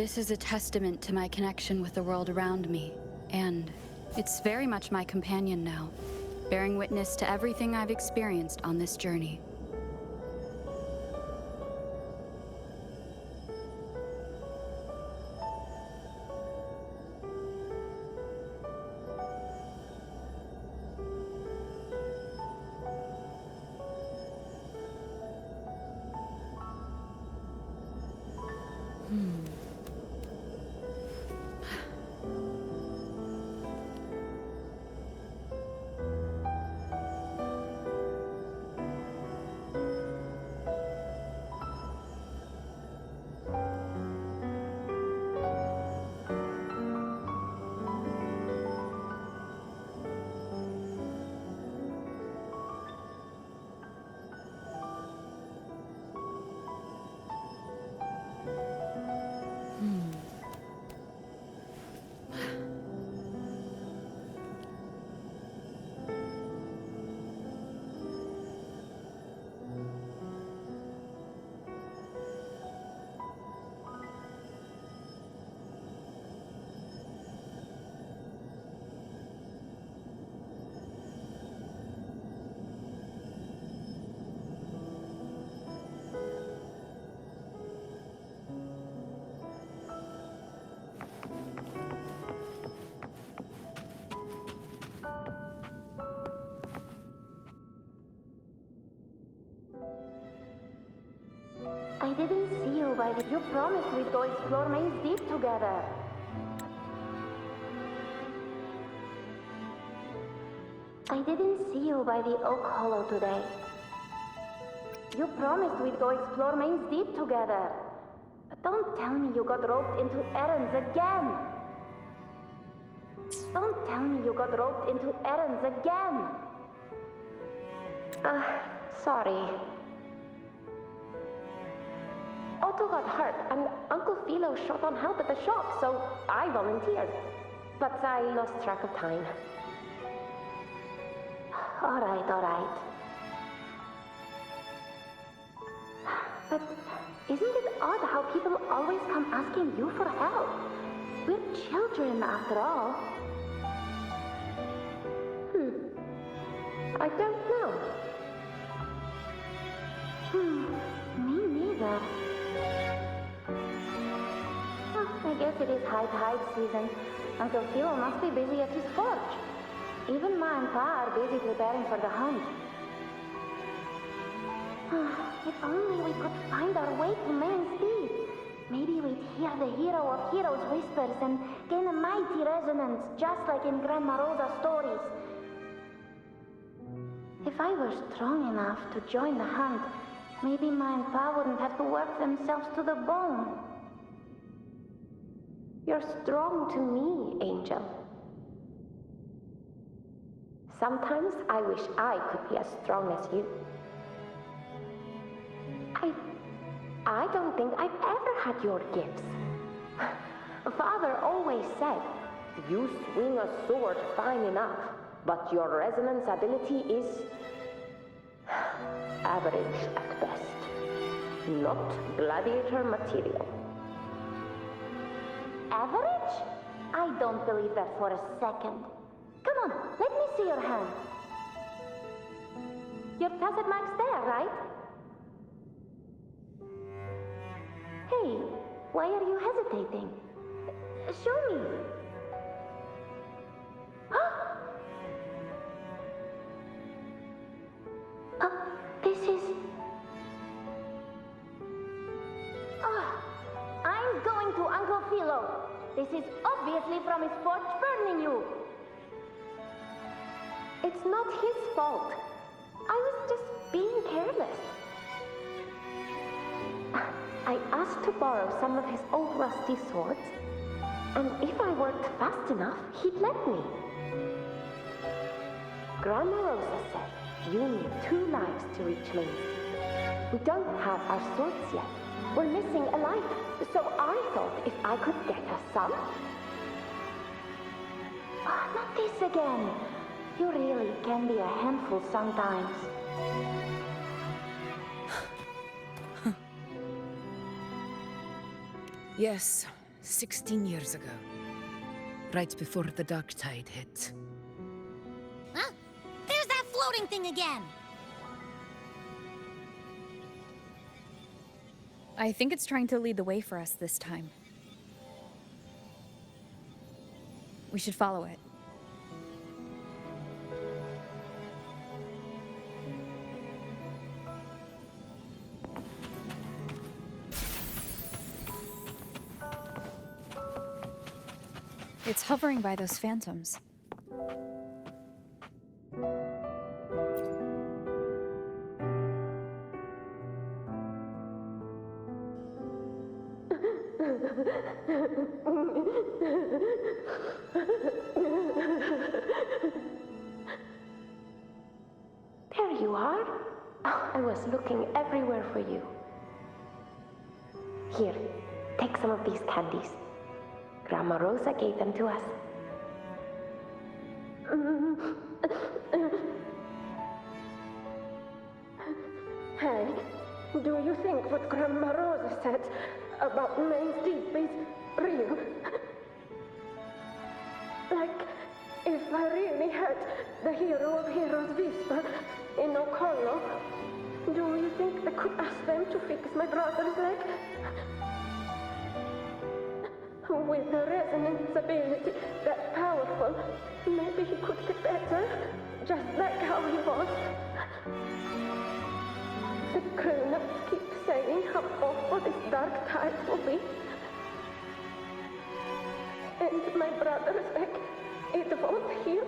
This is a testament to my connection with the world around me, and it's very much my companion now, bearing witness to everything I've experienced on this journey. I didn't see you by the... You promised we'd go explore Maze Deep together. I didn't see you by the Oak Hollow today. You promised we'd go explore Maze Deep together. But don't tell me you got roped into errands again. Don't tell me you got roped into errands again. Sorry. Otto got hurt, and Uncle Philo shot on help at the shop, so I volunteered. But I lost track of time. All right. But isn't it odd how people always come asking you for help? We're children, after all. I don't know. Me neither. I guess it is high tide season. Uncle Philo must be busy at his forge. Even Ma and Pa are busy preparing for the hunt. If only we could find our way to Maze Deep. Maybe we'd hear the hero of heroes whispers and gain a mighty resonance, just like in Grandma Rosa's stories. If I were strong enough to join the hunt, maybe Ma and Pa wouldn't have to work themselves to the bone. You're strong to me, Angel. Sometimes I wish I could be as strong as you. I don't think I've ever had your gifts. Father always said, you swing a sword fine enough, but your resonance ability is average at best. Not gladiator material. Average? I don't believe that for a second. Come on, let me see your hand. Your tacet mark's there, right? Hey, why are you hesitating? Show me. This is... I'm going to Uncle Philo. This is obviously from his forge burning you. It's not his fault. I was just being careless. I asked to borrow some of his old rusty swords, and if I worked fast enough, he'd let me. Grandma Rosa said you need 2 lives to reach Maze. We don't have our swords yet. We're missing a life, so I thought if I could get us some... Not this again. You really can be a handful sometimes. Yes, 16 years ago. Right before the dark tide hit. Huh? There's that floating thing again! I think it's trying to lead the way for us this time. We should follow it. It's hovering by those phantoms. There you are. Oh, I was looking everywhere for you. Here, take some of these candies. Grandma Rosa gave them to us. Hey, do you think what Grandma Rosa said about Main's Deep is real? Like, if I really had the hero of heroes whisper in Okolo, do you think I could ask them to fix my brother's leg? With a resonance ability that powerful, maybe he could get better, just like how he was. The grown-ups keep saying how awful this dark tide will be. And my brother's leg, it won't heal.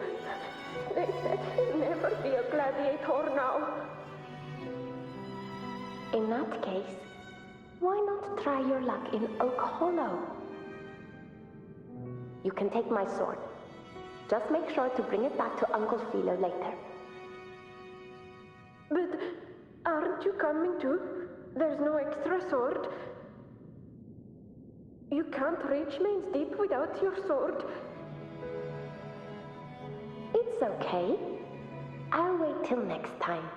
They said he'll never be a gladiator now. In that case, why not try your luck in Oak Hollow? You can take my sword. Just make sure to bring it back to Uncle Philo later. But aren't you coming too? There's no extra sword. You can't reach Main's Deep without your sword. It's okay. I'll wait till next time.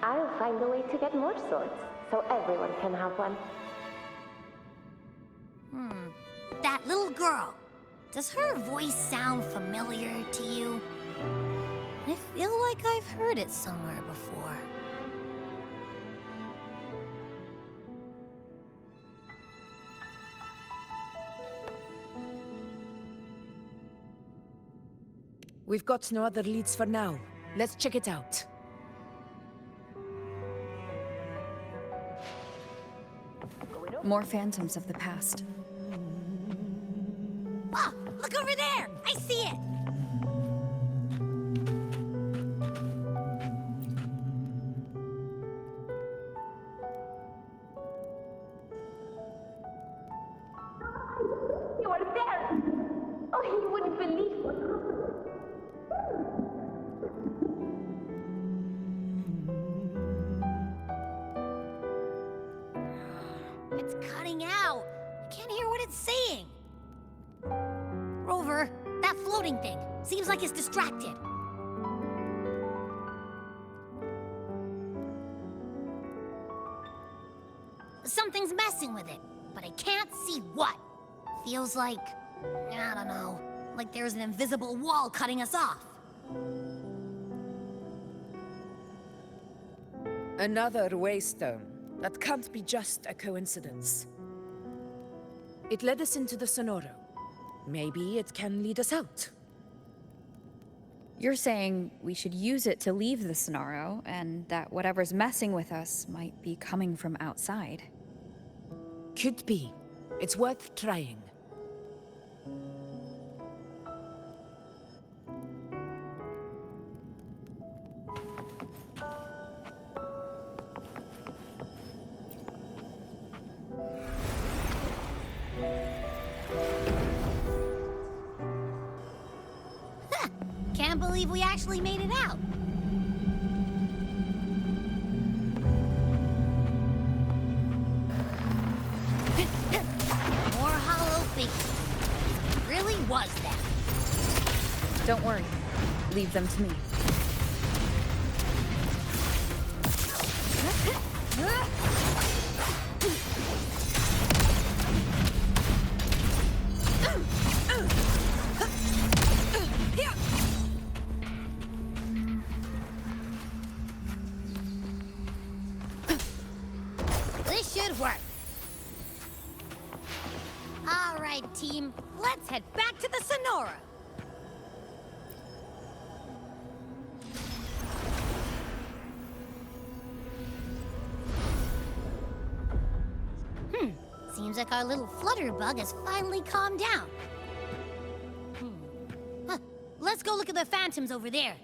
I'll find a way to get more swords, so everyone can have one. That little girl. Does her voice sound familiar to you? I feel like I've heard it somewhere before. We've got no other leads for now. Let's check it out. More phantoms of the past. Ah, look over there! I see it! You are there! Oh, you wouldn't believe what It's cutting out. I can't hear what it's saying. Rover, that floating thing. Seems like it's distracted. Something's messing with it, but I can't see what. Feels like, I don't know, like there's an invisible wall cutting us off. Another waystone. That can't be just a coincidence. It led us into the Sonoro. Maybe it can lead us out. You're saying we should use it to leave the Sonoro, and that whatever's messing with us might be coming from outside. Could be. It's worth trying. Can't believe we actually made it out. More hollow figures. It really was that. Don't worry. Leave them to me. team. Let's head back to the Sonora. Seems like our little flutterbug has finally calmed down. Huh. Let's go look at the phantoms over there.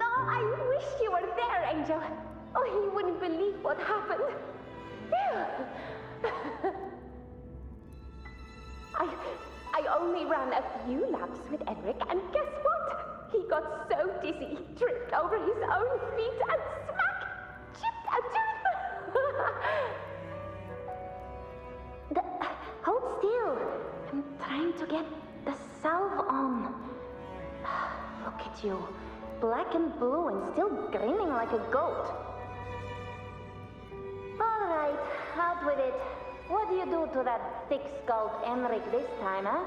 Oh, I wish you were there, Angel. Oh, you wouldn't believe what happened. I only ran a few laps with Edric, and guess what? He got so dizzy, he tripped over his own feet and smack! Chipped a tooth! Hold still. I'm trying to get the salve on. Look at you. Black and blue and still grinning like a goat. All right, out with it. What do you do to that thick-skulled Emmerich this time, huh?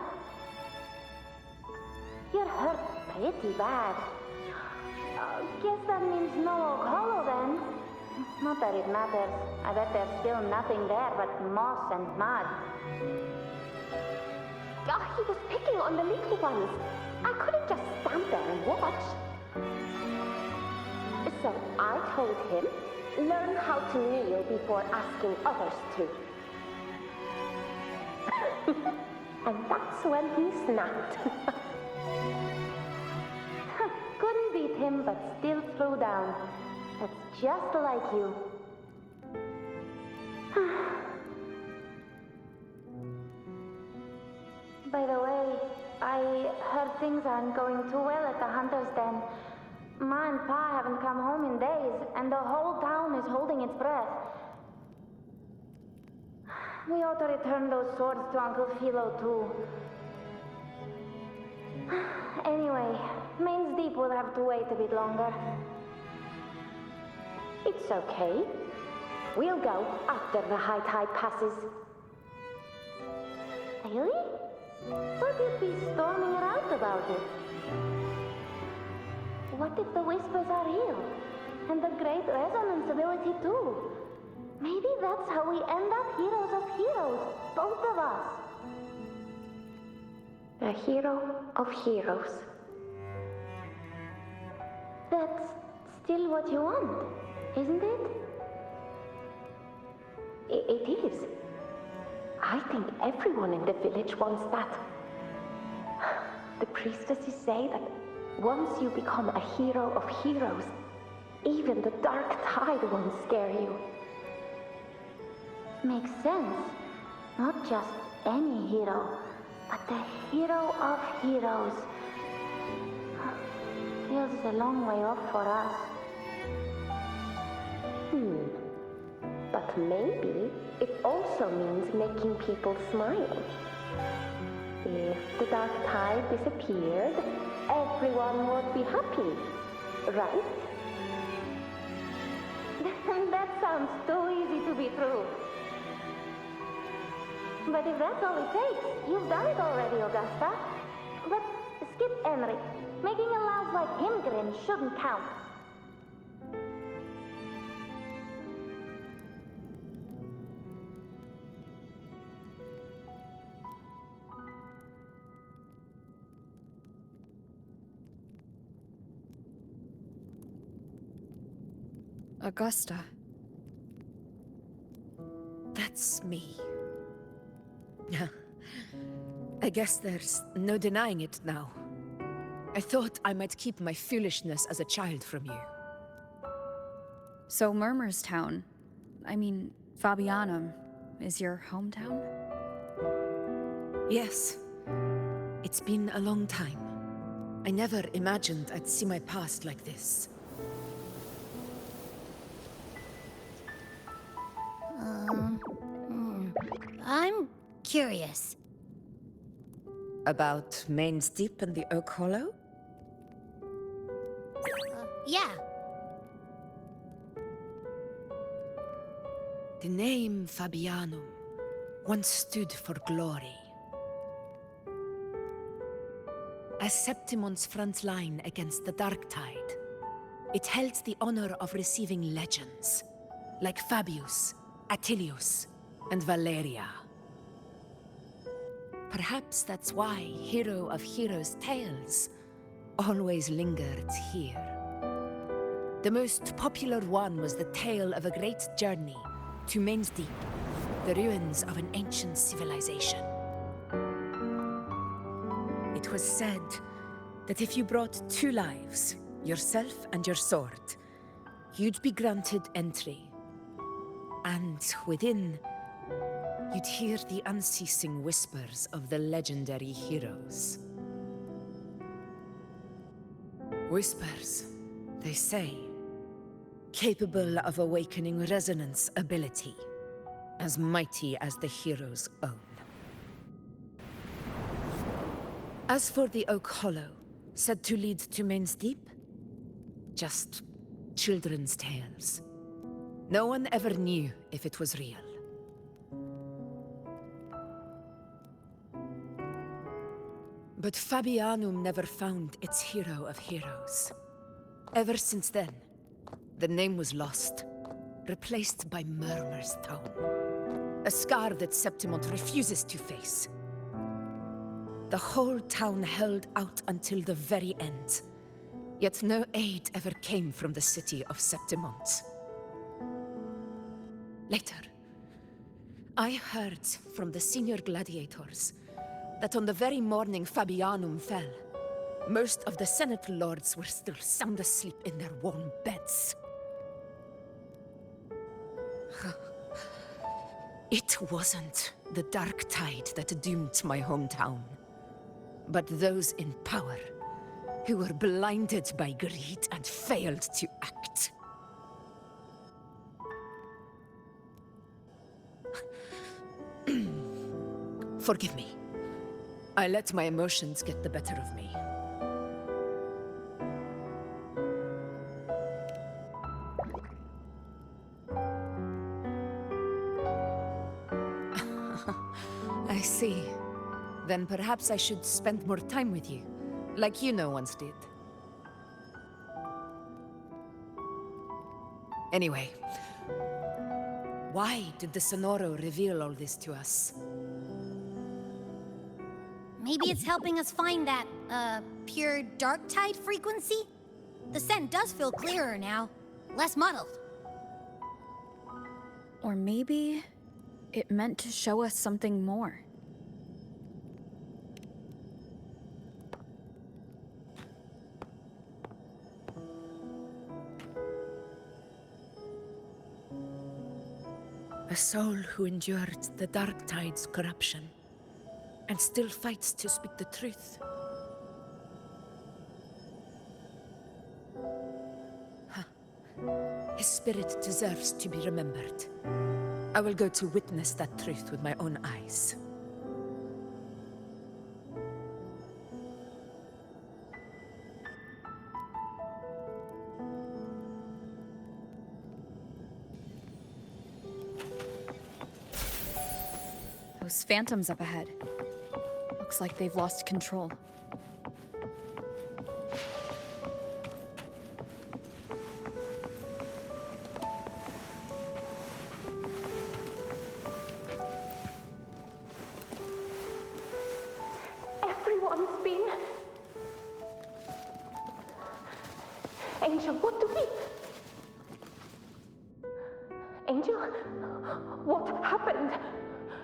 You're hurt pretty bad. Guess that means no Oak Hollow then. Not that it matters. I bet there's still nothing there but moss and mud. Oh, he was picking on the little ones. I couldn't just stand there and watch. So I told him, learn how to kneel before asking others to. And that's when he snapped. Couldn't beat him, but still threw down. That's just like you. By the way, I heard things aren't going too well at the Hunter's Den. Ma and Pa haven't come home in days, and the whole town is holding its breath. We ought to return those swords to Uncle Philo, too. Anyway, Main's Deep will have to wait a bit longer. It's okay. We'll go after the high tide passes. Really? Thought you'd be storming around about it. What if the whispers are real? And the great resonance ability, too? Maybe that's how we end up heroes of heroes, both of us. A hero of heroes. That's still what you want, isn't it? It is. I think everyone in the village wants that. The priestesses say that once you become a hero of heroes, even the dark tide won't scare you. Makes sense. Not just any hero, but the hero of heroes. Feels a long way off for us. But maybe it also means making people smile. If the dark tide disappeared, everyone would be happy, right? That sounds too easy to be true. But if that's all it takes, you've done it already, Augusta. But skip Emmerich. Making a louse like him grin shouldn't count. Augusta. That's me. I guess there's no denying it now. I thought I might keep my foolishness as a child from you. So Murmurstown, Fabianum, is your hometown? Yes. It's been a long time. I never imagined I'd see my past like this. I'm curious. About Main's Deep and the Oak Hollow? Yeah. The name Fabianum once stood for glory. As Septimon's front line against the Dark Tide, it held the honor of receiving legends like Fabius, Attilius, and Valeria. Perhaps that's why Hero of Heroes' tales always lingered here. The most popular one was the tale of a great journey to Main's Deep, the ruins of an ancient civilization. It was said that if you brought 2 lives, yourself and your sword, you'd be granted entry. And within, you'd hear the unceasing whispers of the legendary heroes. Whispers, they say, capable of awakening resonance ability, as mighty as the hero's own. As for the Oak Hollow, said to lead to Main's Deep, just children's tales. No one ever knew if it was real. But Fabianum never found its hero of heroes. Ever since then, the name was lost, replaced by Murmur's tone. A scar that Septimont refuses to face. The whole town held out until the very end, yet no aid ever came from the city of Septimont. Later, I heard from the senior gladiators that on the very morning Fabianum fell, most of the Senate lords were still sound asleep in their warm beds. It wasn't the Dark Tide that doomed my hometown, but those in power who were blinded by greed and failed to act. Forgive me. I let my emotions get the better of me. I see. Then perhaps I should spend more time with you, like once did. Anyway, why did the Sonoro reveal all this to us? Maybe it's helping us find that, pure dark tide frequency? The scent does feel clearer now, less muddled. Or maybe it meant to show us something more. A soul who endured the Dark Tide's corruption and still fights to speak the truth. His spirit deserves to be remembered. I will go to witness that truth with my own eyes. Those phantoms up ahead. Looks like they've lost control. Everyone's been... Angel, what do we... Angel? What happened?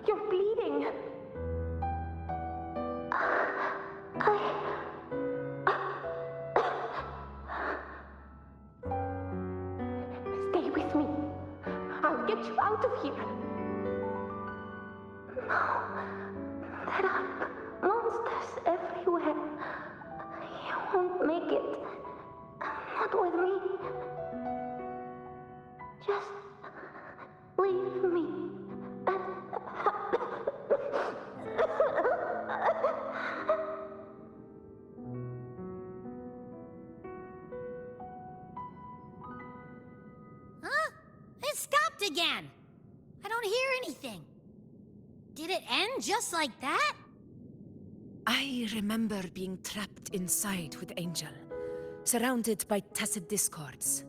You're bleeding. Stay with me. I'll get you out of here. No. There are monsters everywhere. You won't make it. Not with me. Just leave me. Huh? It stopped again! don't hear anything. Did it end just like that? I remember being trapped inside with Angel, surrounded by tacit discords.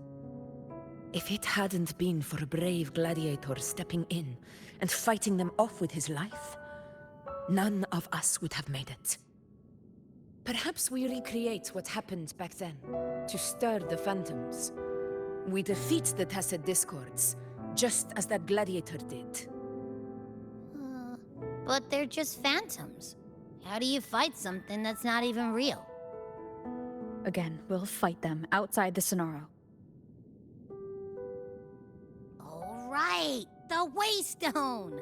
If it hadn't been for a brave gladiator stepping in and fighting them off with his life, none of us would have made it. Perhaps we recreate what happened back then, to stir the phantoms. We defeat the tacit discords, just as that gladiator did. But they're just phantoms. How do you fight something that's not even real? Again, we'll fight them outside the Sonaro. All right, the Waystone!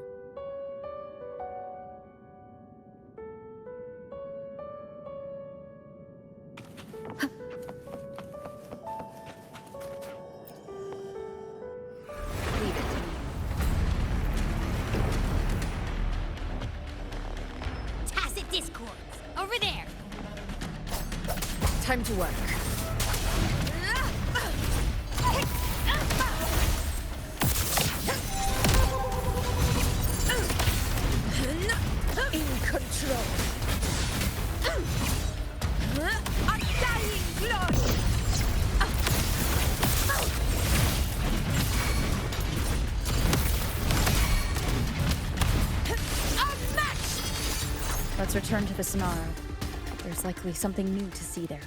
Leave it to me. Tacit discords, over there! Time to work. In control. Undying glory! Let's return to the Sonaro. There's likely something new to see there.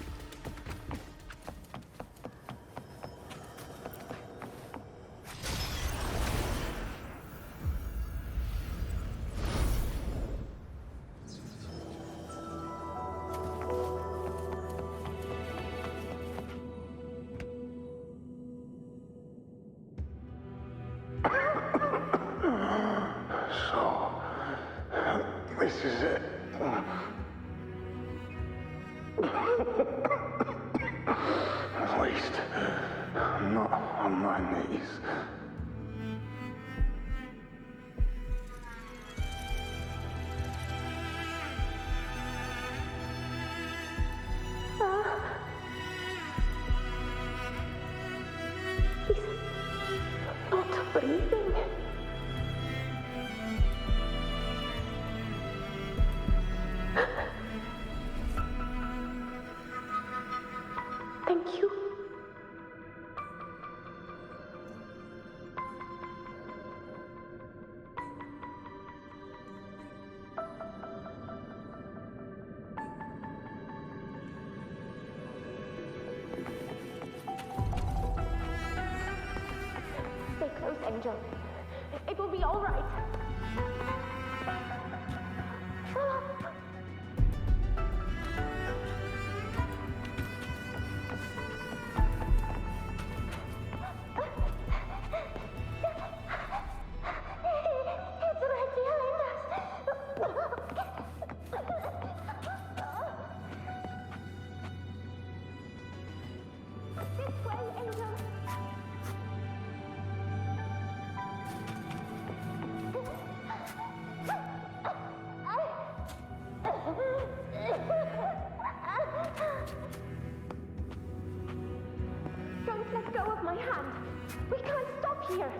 This is it. At least, I'm not on my knees. He's not breathing. Thank you. Stay close, Angel. It will be all right. It's right behind us. This way, Angel. Don't let go of my hand. We can't stop here.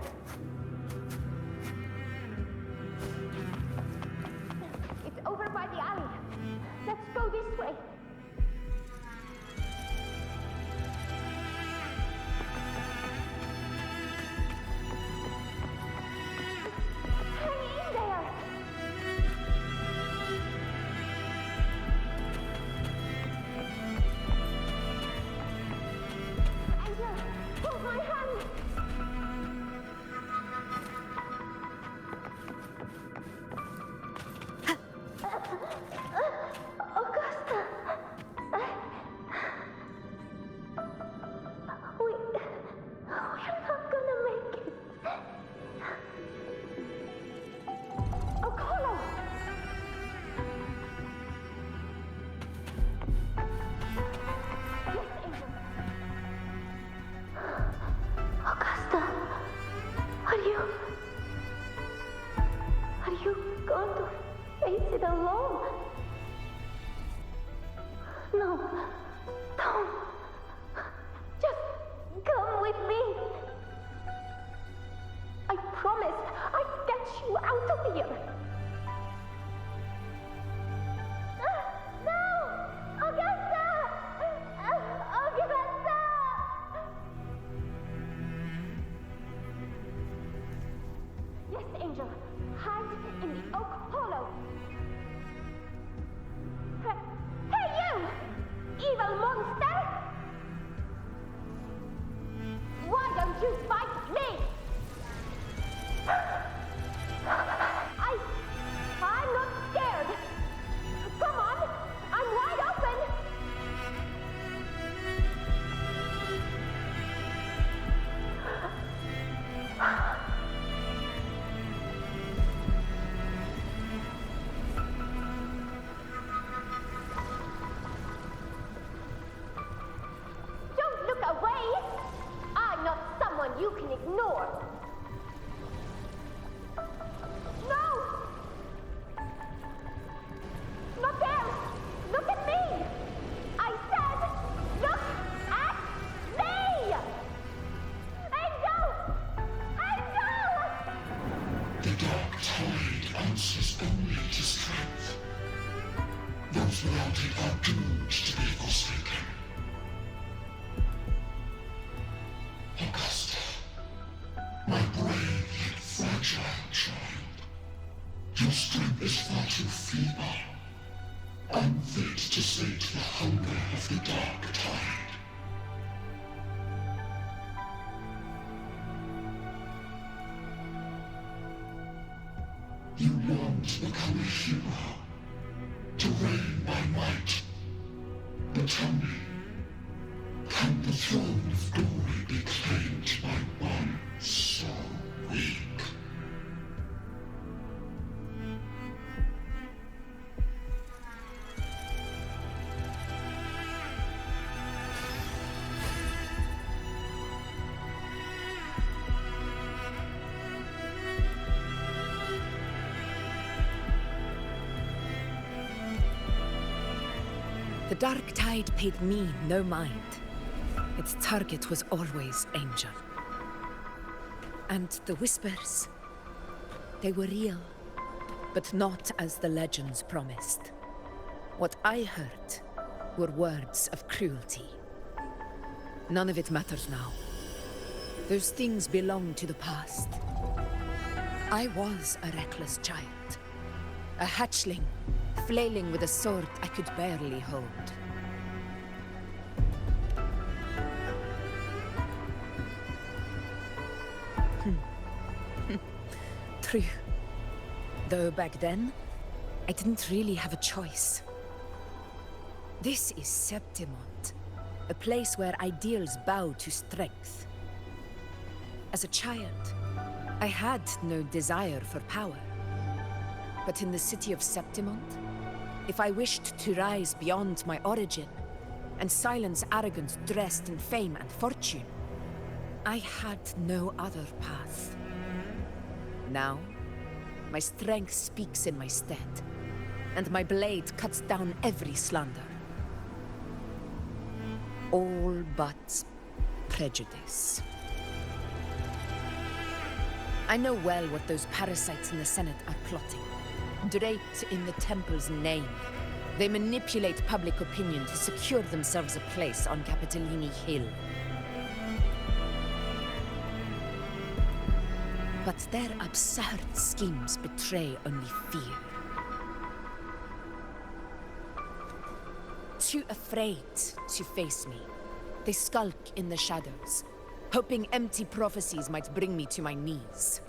It's over by the alley. Let's go this way. Hang in there. Angel, hold my hand. Augusta. We're not gonna make it. Okolo! Yes, Angel. Augusta, are you going to face it alone? No, don't. Just come with me. I promised I'd get morality are doomed to be forsaken. Augusta, my brave yet fragile child, your strength is far too feeble, unfit to sate the hunger of the dark tide. You long to become a hero, to reign by might. But tell me, can the throne of glory be claimed by one so weak? The Dark Tide paid me no mind. Its target was always Angel. And the whispers, they were real, but not as the legends promised. What I heard were words of cruelty. None of it matters now. Those things belong to the past. I was a reckless child, a hatchling, flailing with a sword I could barely hold. True. Though back then, I didn't really have a choice. This is Septimont, a place where ideals bow to strength. As a child, I had no desire for power. But in the city of Septimont, if I wished to rise beyond my origin and silence arrogance dressed in fame and fortune, I had no other path. Now, my strength speaks in my stead, and my blade cuts down every slander. All but prejudice. I know well what those parasites in the Senate are plotting. Draped in the Temple's name, they manipulate public opinion to secure themselves a place on Capitolini Hill. But their absurd schemes betray only fear. Too afraid to face me, they skulk in the shadows, hoping empty prophecies might bring me to my knees.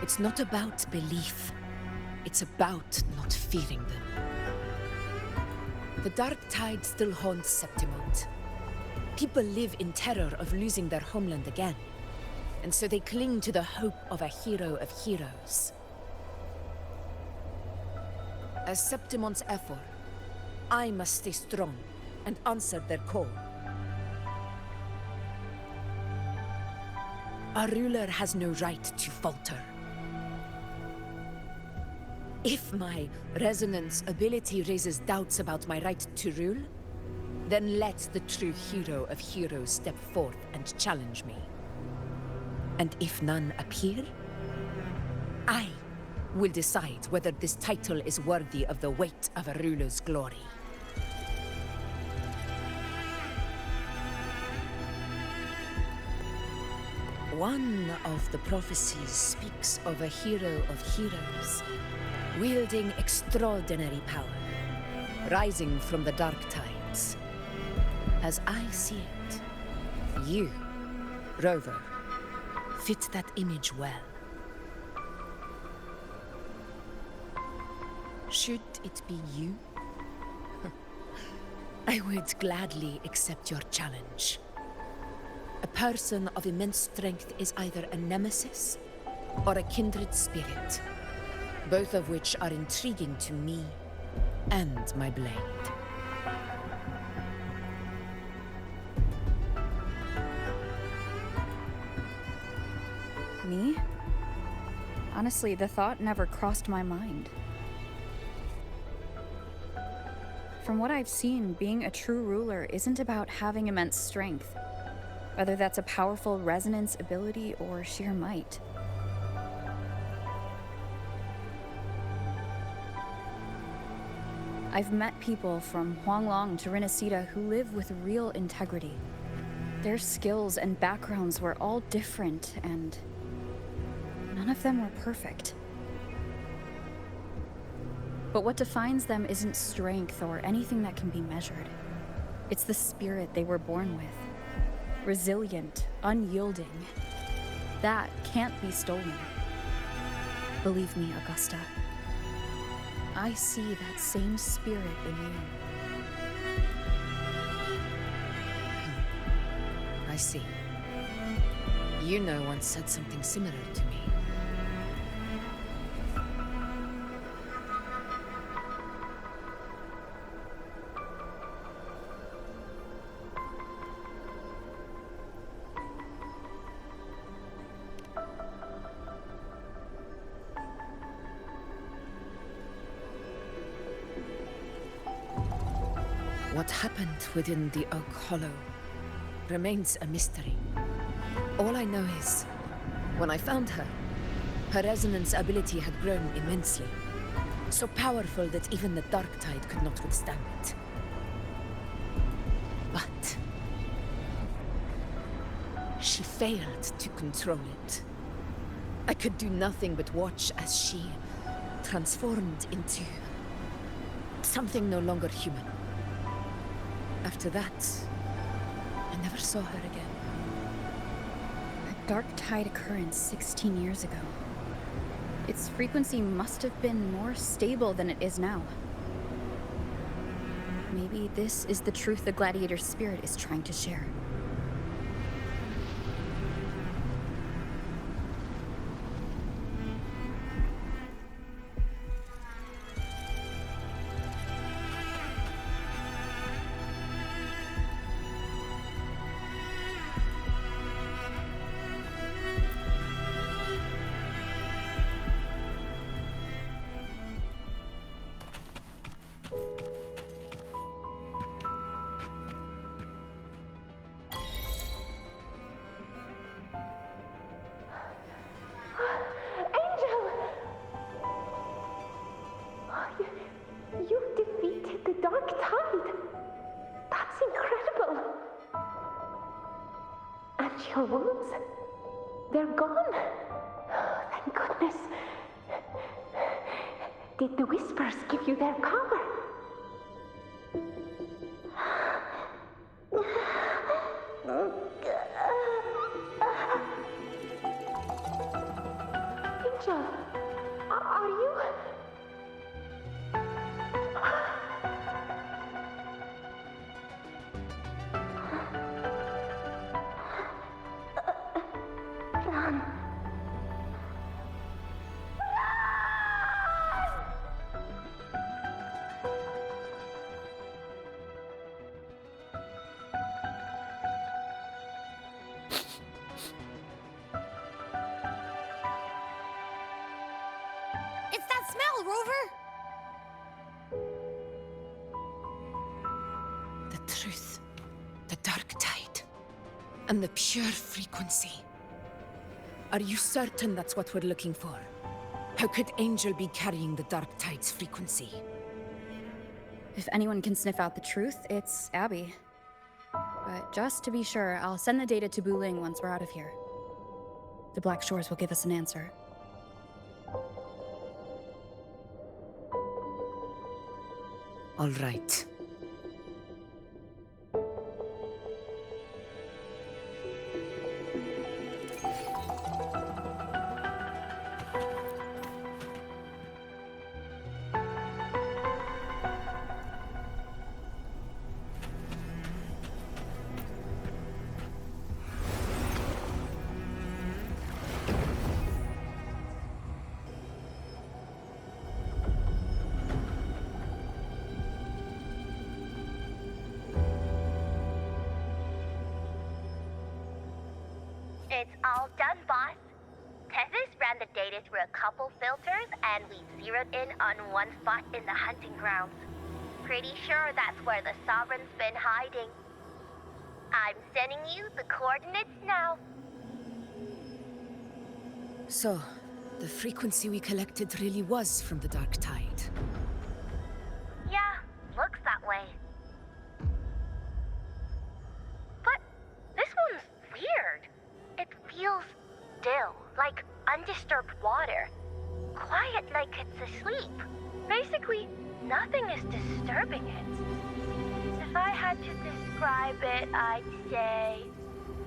It's not about belief. It's about not fearing them. The Dark Tide still haunts Septimont. People live in terror of losing their homeland again, and so they cling to the hope of a hero of heroes. As Septimont's effort, I must stay strong and answer their call. Our ruler has no right to falter. If my resonance ability raises doubts about my right to rule, then let the true hero of heroes step forth and challenge me. And if none appear, I will decide whether this title is worthy of the weight of a ruler's glory. One of the prophecies speaks of a hero of heroes, wielding extraordinary power, rising from the Dark Tides. As I see it, you, Rover, fit that image well. Should it be you? I would gladly accept your challenge. A person of immense strength is either a nemesis or a kindred spirit, both of which are intriguing to me and my blade. Me? Honestly, the thought never crossed my mind. From what I've seen, being a true ruler isn't about having immense strength, whether that's a powerful resonance ability or sheer might. I've met people from Huanglong to Renacida who live with real integrity. Their skills and backgrounds were all different, and none of them were perfect. But what defines them isn't strength or anything that can be measured. It's the spirit they were born with. Resilient, unyielding. That can't be stolen. Believe me, Augusta. I see that same spirit in you. I see. You know once said something similar to me. What happened within the Oak Hollow remains a mystery. All I know is, when I found her, her resonance ability had grown immensely. So powerful that even the Dark Tide could not withstand it. But she failed to control it. I could do nothing but watch as she transformed into something no longer human. After that, I never saw her again. A Dark Tide occurrence 16 years ago. Its frequency must have been more stable than it is now. Maybe this is the truth the Gladiator spirit is trying to share. You've defeated the Dark Tide. That's incredible. And your wounds? They're gone. Thank goodness. Did the Whispers give you their power? Angel, are you... Run. It's that smell, Rover! The truth, the Dark Tide, and the pure frequency. Are you certain that's what we're looking for? How could Angel be carrying the Dark Tide's frequency? If anyone can sniff out the truth, it's Abby. But just to be sure, I'll send the data to Buling once we're out of here. The Black Shores will give us an answer. All right. It's all done, boss. Tethys ran the data through a couple filters, and we zeroed in on one spot in the hunting grounds. pretty sure that's where the Sovereign's been hiding. I'm sending you the coordinates now. So, the frequency we collected really was from the Dark Tide. Yeah, looks that way. But this one's weird. It feels still, like undisturbed water. Quiet like it's asleep. Basically, nothing is disturbing it. If I had to describe it, I'd say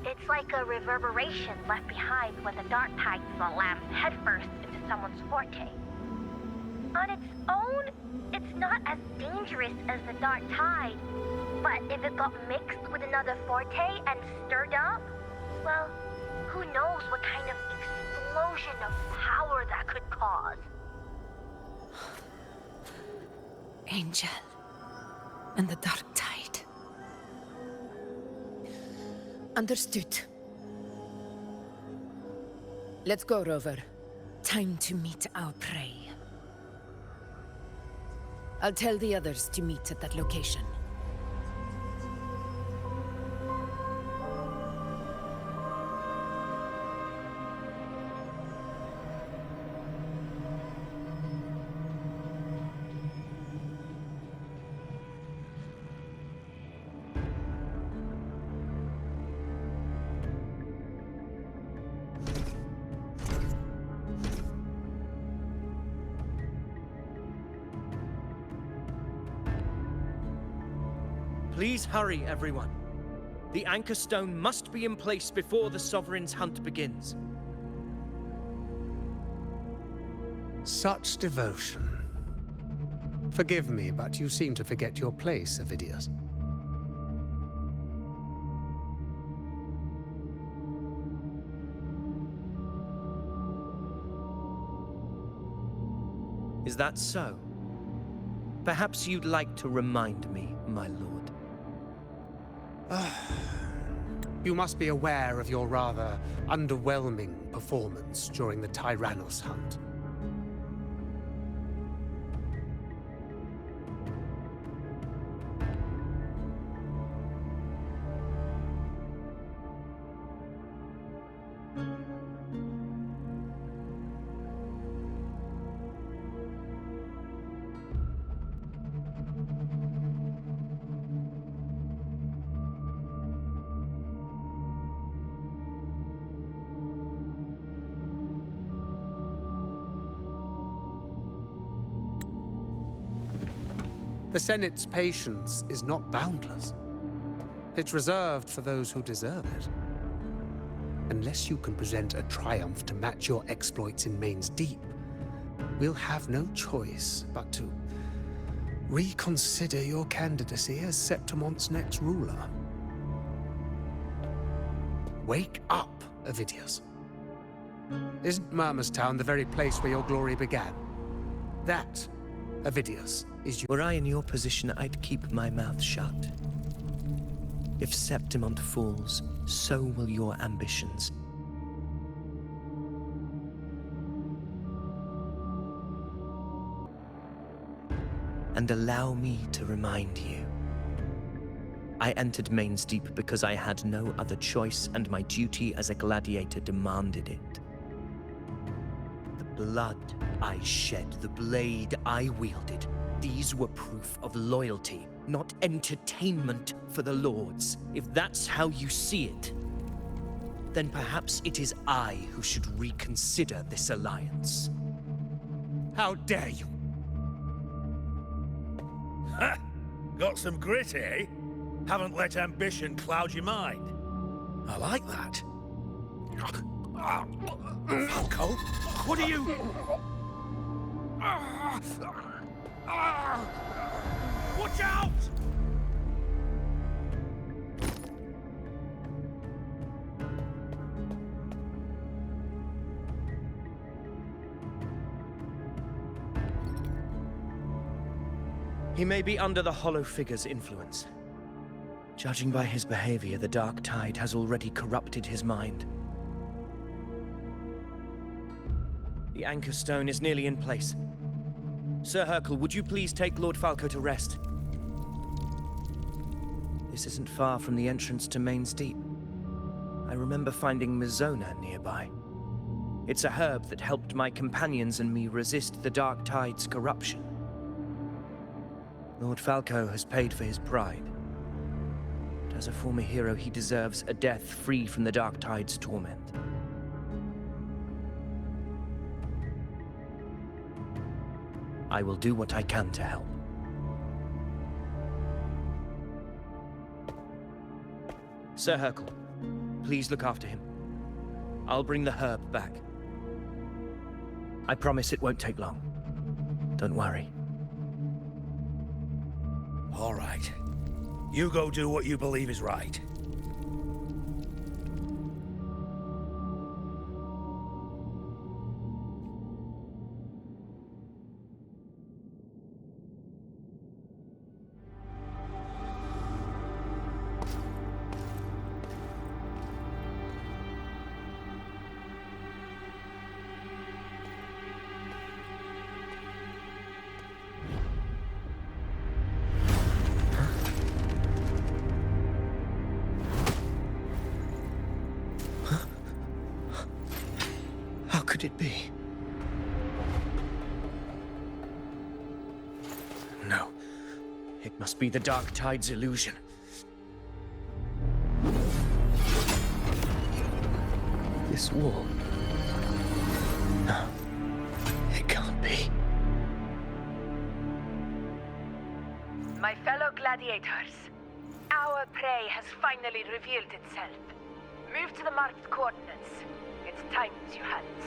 it's like a reverberation left behind when the dark tide slams headfirst into someone's forte. On its own, it's not as dangerous as the dark tide, but if it got mixed with another forte and stirred up, well, who knows what kind of explosion of power that could cause. Angel and the Dark Tide. Understood. Let's go, Rover. Time to meet our prey. I'll tell the others to meet at that location. Please hurry, everyone. The Anchor Stone must be in place before the Sovereign's hunt begins. Such devotion. Forgive me, but you seem to forget your place, Avidius. Is that so? Perhaps you'd like to remind me, my lord. You must be aware of your rather underwhelming performance during the Tyrannos hunt. The Senate's patience is not boundless. It's reserved for those who deserve it. Unless you can present a triumph to match your exploits in Main's Deep, we'll have no choice but to reconsider your candidacy as Septimont's next ruler. Wake up, Avidius. Isn't Murmurstown the very place where your glory began? That, Avidius, is your... Were I in your position, I'd keep my mouth shut. If Septimont falls, so will your ambitions. And allow me to remind you. I entered Main's Deep because I had no other choice, and my duty as a gladiator demanded it. The blood I shed, the blade I wielded, these were proof of loyalty, not entertainment for the Lords. If that's how you see it, then perhaps it is I who should reconsider this alliance. How dare you! Ha! Got some grit, eh? Haven't let ambition cloud your mind. I like that. Falco, what are you... Watch out! He may be under the Hollow Figure's influence. Judging by his behavior, the Dark Tide has already corrupted his mind. The Anchor Stone is nearly in place. Sir Hercule, would you please take Lord Falco to rest? This isn't far from the entrance to Main's Deep. I remember finding Mizona nearby. It's a herb that helped my companions and me resist the Dark Tide's corruption. Lord Falco has paid for his pride. But as a former hero, he deserves a death free from the Dark Tide's torment. I will do what I can to help. Sir Hercule, please look after him. I'll bring the herb back. I promise it won't take long. Don't worry. All right. You go do what you believe is right. How could it be? No. It must be the Dark Tide's illusion. This wall. No. It can't be. My fellow gladiators, our prey has finally revealed itself. Move to the marked coordinates. It's time, you hands.